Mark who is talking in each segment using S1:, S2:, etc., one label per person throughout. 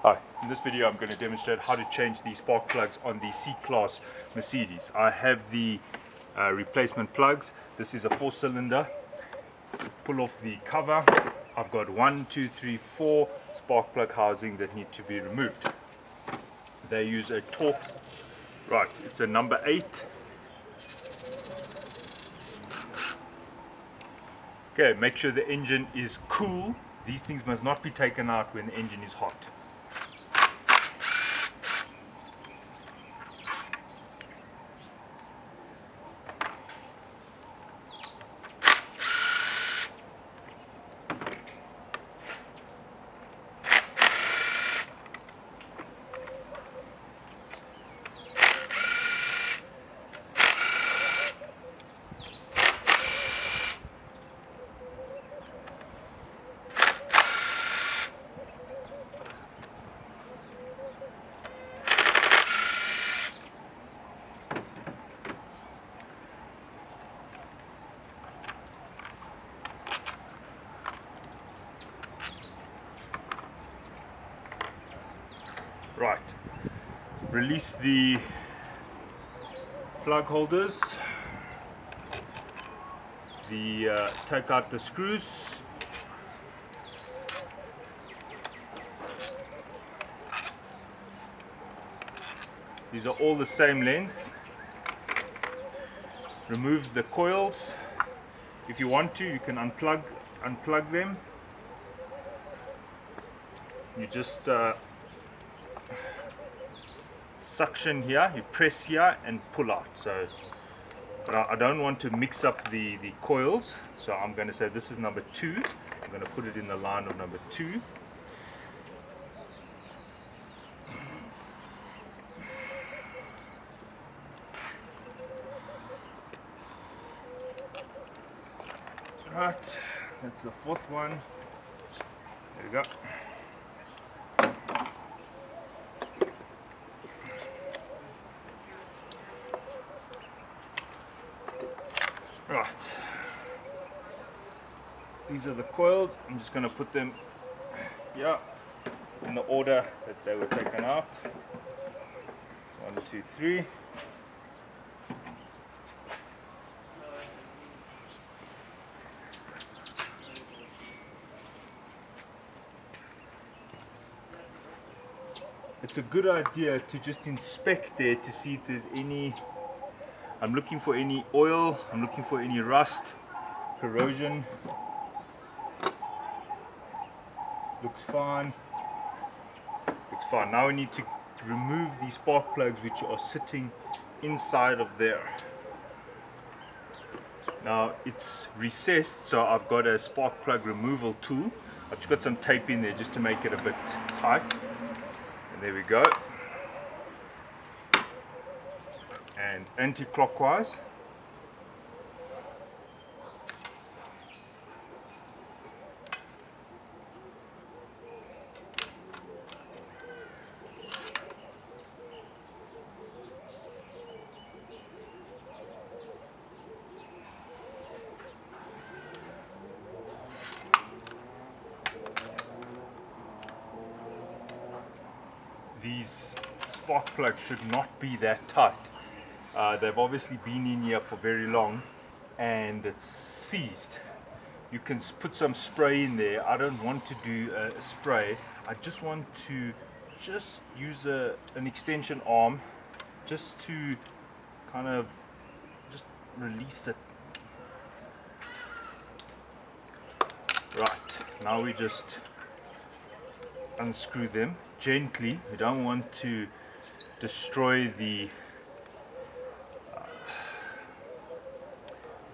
S1: Hi, in this video I'm going to demonstrate how to change the spark plugs on the C-class Mercedes. I have the replacement plugs. This is a 4-cylinder. Pull off the cover. I've got 1, 2, 3, 4 spark plug housing that need to be removed. They use a torque, right, it's a number 8. Okay, make sure the engine is cool. These things must not be taken out when the engine is hot. Right, release the plug holders, take out the screws, these are all the same length. Remove the coils. If you want to, you can unplug them. You just suction here, you press here and pull out. So but I don't want to mix up the coils, so I'm going to say this is number 2. I'm going to put it in the line of number 2. Right, that's the 4th one. There we go. Right, these are the coils. I'm just going to put them here in the order that they were taken out. 1, 2, 3. It's a good idea to just inspect there to see if there's any. I'm looking for any oil, I'm looking for any rust, corrosion. Looks fine. Looks fine. Now we need to remove these spark plugs which are sitting inside of there. Now it's recessed, so I've got a spark plug removal tool. I've just got some tape in there just to make it a bit tight. And there we go. And anti-clockwise. These spark plugs should not be that tight. They've obviously been in here for very long and it's seized. You can put some spray in there. I don't want to do a spray. I just want to use an extension arm just to kind of just release it. Right, now we just unscrew them gently. We don't want to destroy the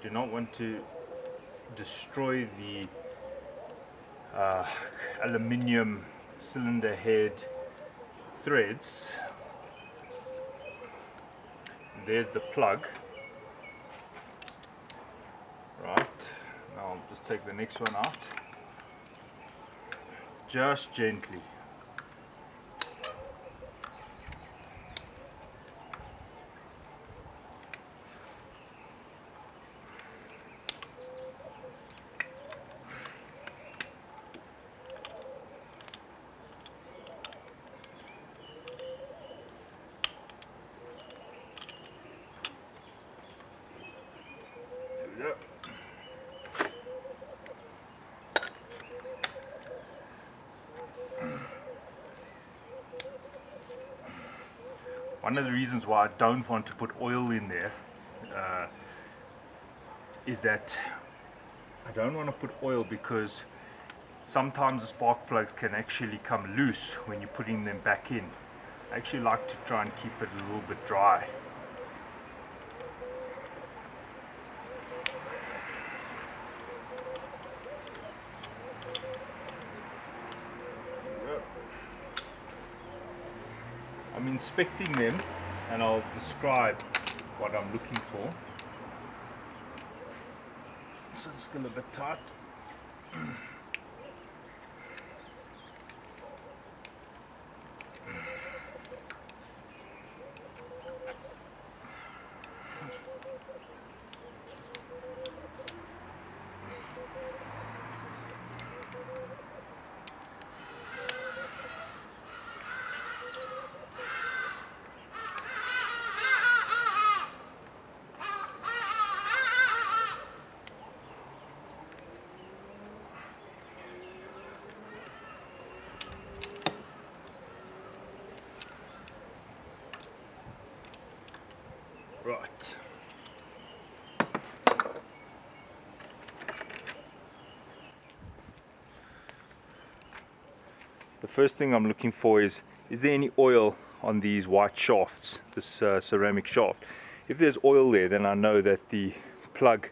S1: do not want to destroy the aluminium cylinder head threads. And there's the plug. Right, now I'll just take the next one out, just gently. One of the reasons why I don't want to put oil in there is that I don't want to put oil because sometimes the spark plugs can actually come loose when you're putting them back in. I actually like to try and keep it a little bit dry. I'm inspecting them and I'll describe what I'm looking for. So it's still a bit tight. Right. The first thing I'm looking for is there any oil on these white shafts, this ceramic shaft? If there's oil there, then I know that the plug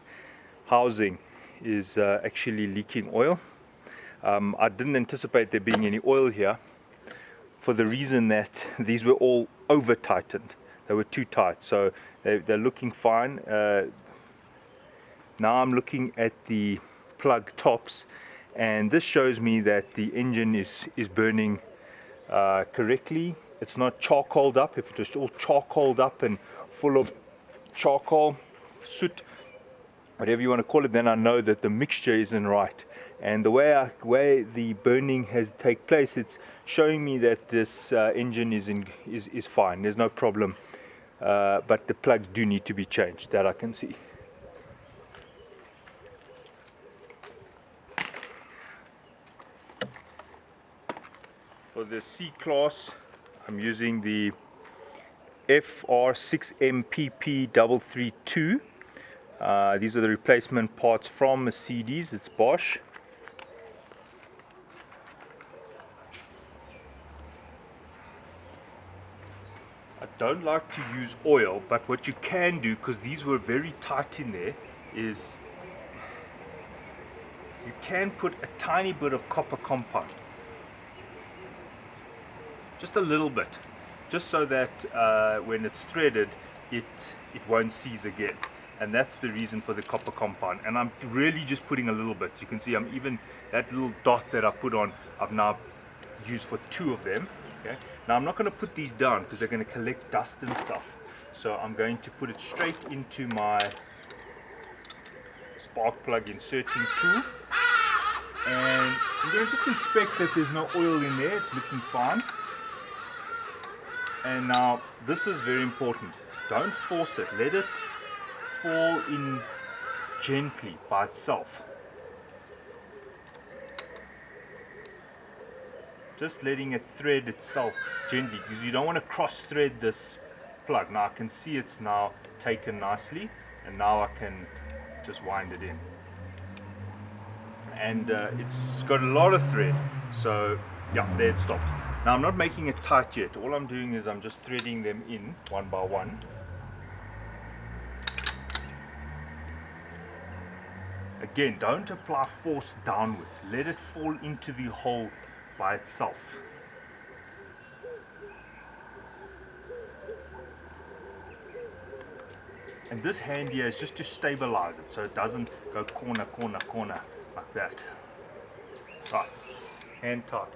S1: housing is actually leaking oil. I didn't anticipate there being any oil here for the reason that these were all over tightened. They were too tight, so they're looking fine. Now I'm looking at the plug tops, and this shows me that the engine is burning correctly. It's not charcoaled up. If it was all charcoaled up and full of charcoal, soot, whatever you want to call it, then I know that the mixture isn't right. And the way the burning has take place, it's showing me that this engine is fine. There's no problem, but the plugs do need to be changed. That I can see. For the C-class, I'm using the FR6MPP W203. These are the replacement parts from Mercedes. It's Bosch. I don't like to use oil, but what you can do, because these were very tight in there, is you can put a tiny bit of copper compound, just a little bit, just so that when it's threaded it won't seize again. And that's the reason for the copper compound. And I'm really just putting a little bit. You can see I'm even, that little dot that I put on, I've now used for 2 of them. Okay. Now I'm not going to put these down because they're going to collect dust and stuff. So I'm going to put it straight into my spark plug inserting tool. And I'm going to just inspect that there's no oil in there. It's looking fine. And now this is very important. Don't force it. Let it fall in gently by itself. Just letting it thread itself gently, because you don't want to cross thread this plug. Now I can see it's now taken nicely, and now I can just wind it in. And it's got a lot of thread, so yeah, there it stopped. Now I'm not making it tight yet. All I'm doing is I'm just threading them in one by one. Again, don't apply force downwards. Let it fall into the hole by itself. And this hand here is just to stabilize it so it doesn't go corner, corner, corner like that. Right, hand tight.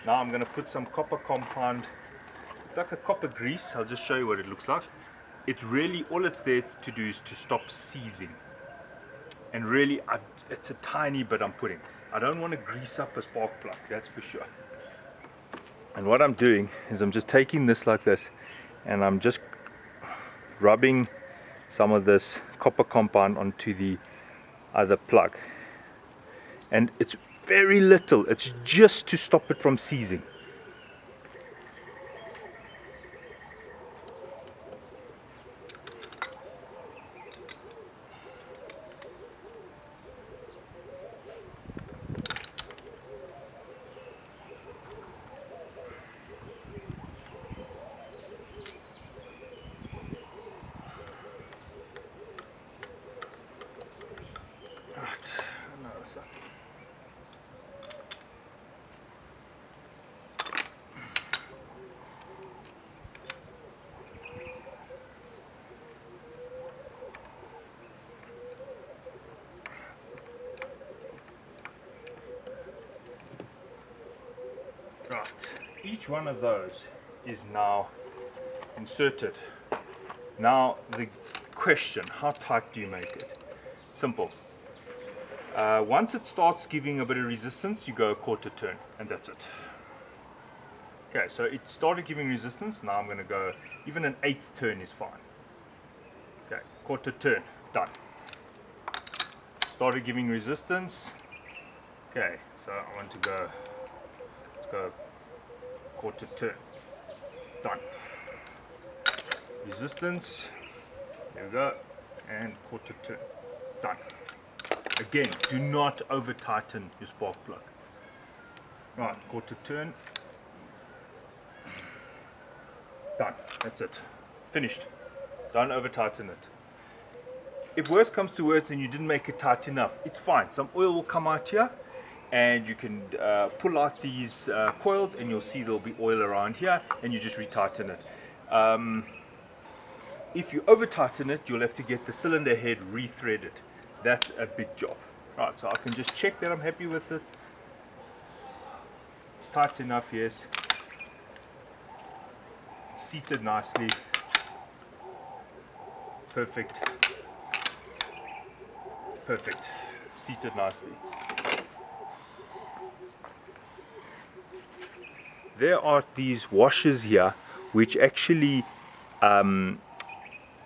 S1: Now I'm going to put some copper compound. It's like a copper grease. I'll just show you what it looks like. It's really, all it's there to do is to stop seizing. And really, it's a tiny bit I'm putting. I don't want to grease up a spark plug, that's for sure. And what I'm doing is I'm just taking this like this, and I'm just rubbing some of this copper compound onto the other plug. And it's very little. It's just to stop it from seizing. Right, each one of those is now inserted. Now the question, how tight do you make it? Simple. Once it starts giving a bit of resistance, you go a quarter turn, and that's it. Okay, so it started giving resistance, now I'm going to go, even an eighth turn is fine. Okay, quarter turn, done. Started giving resistance. Okay, so I want to go, let's go quarter turn, done. Resistance, there we go, and quarter turn, done. Again, do not over tighten your spark plug. Right, quarter turn, done. That's it, finished. Don't over tighten it. If worse comes to worse and you didn't make it tight enough, it's fine. Some oil will come out here, and you can pull out these coils, and you'll see there'll be oil around here, and you just retighten it. If you over tighten it, you'll have to get the cylinder head rethreaded. That's a big job. Right, so I can just check that I'm happy with it. It's tight enough, yes. Seated nicely. Perfect. Perfect. Seated nicely. There are these washers here which actually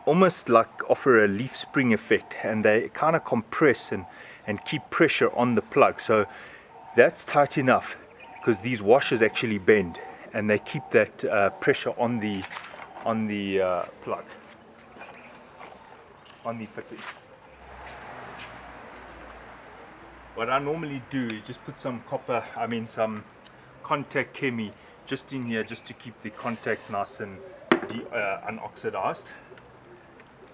S1: almost like offer a leaf spring effect, and they kind of compress and keep pressure on the plug. So that's tight enough because these washers actually bend and they keep that pressure on the plug, on the fitting. What I normally do is just put some some contact chemi just in here, just to keep the contacts nice and unoxidized.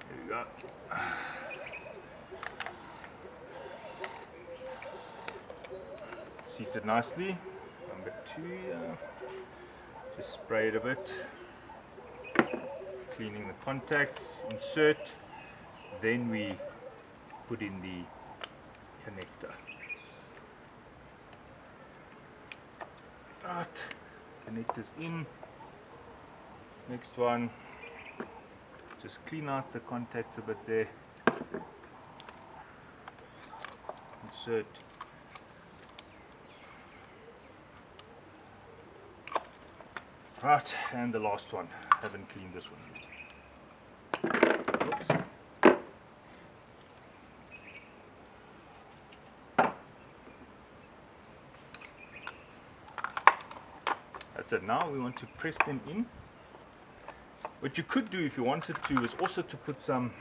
S1: There we go. Seated nicely. Number 2, just spray it a bit, cleaning the contacts, insert, then we put in the connector. Right, connectors in. Next one, just clean out the contacts a bit there, insert. Right, and the last one, haven't cleaned this one yet. Oops. That's it. Now we want to press them in. What you could do if you wanted to is also to put some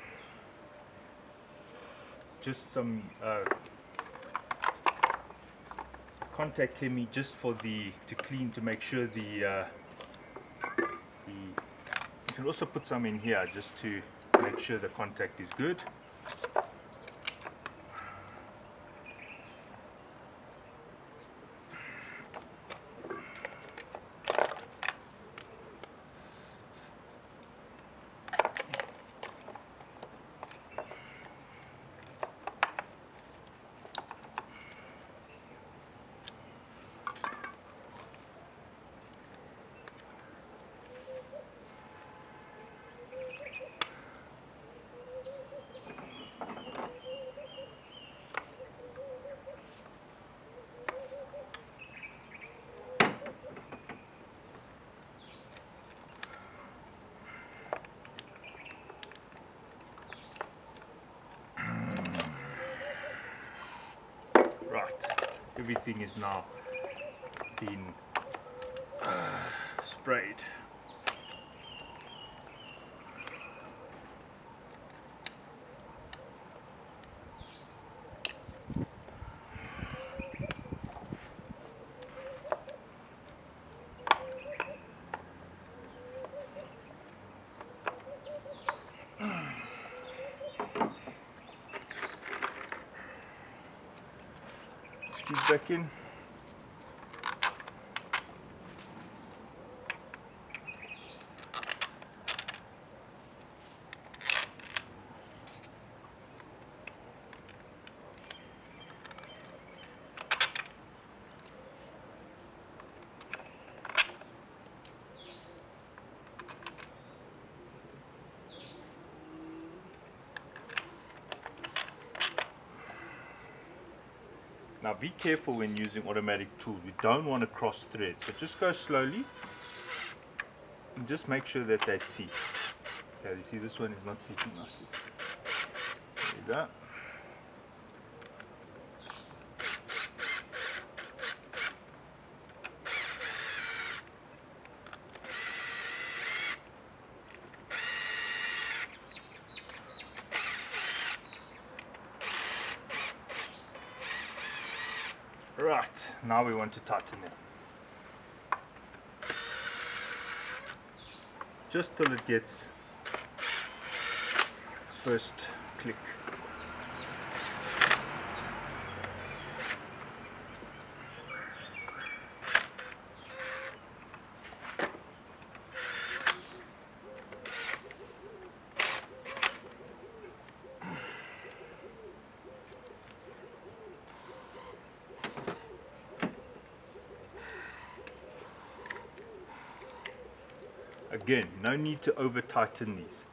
S1: contact chemi just for to clean, to make sure you can also put some in here just to make sure the contact is good. everything is now been sprayed. Screw back in. Now be careful when using automatic tools. We don't want to cross threads, so just go slowly and just make sure that they seat. Okay, you see this one is not seating nicely. There you go. Right, now we want to tighten it. Just till it gets first click. Again, no need to over tighten these.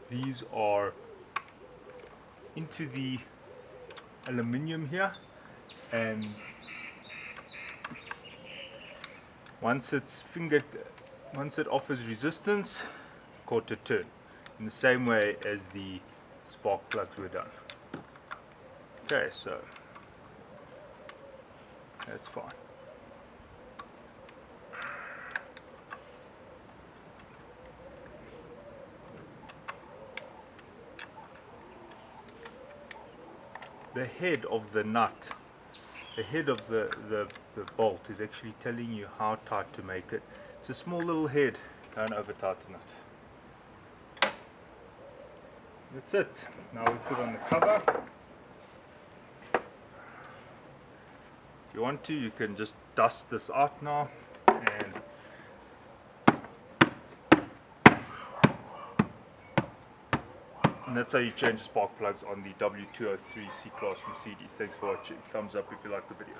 S1: These are into the aluminium here, and once it's fingered, once it offers resistance, quarter turn, in the same way as the spark plugs were done. Okay, so that's fine. The head of the nut, the head of the bolt is actually telling you how tight to make it. It's a small little head, don't over tighten it. That's it. Now we put on the cover. If you want to, you can just dust this out now, and that's how you change the spark plugs on the W203 C-class Mercedes. Thanks for watching. Thumbs up if you like the video.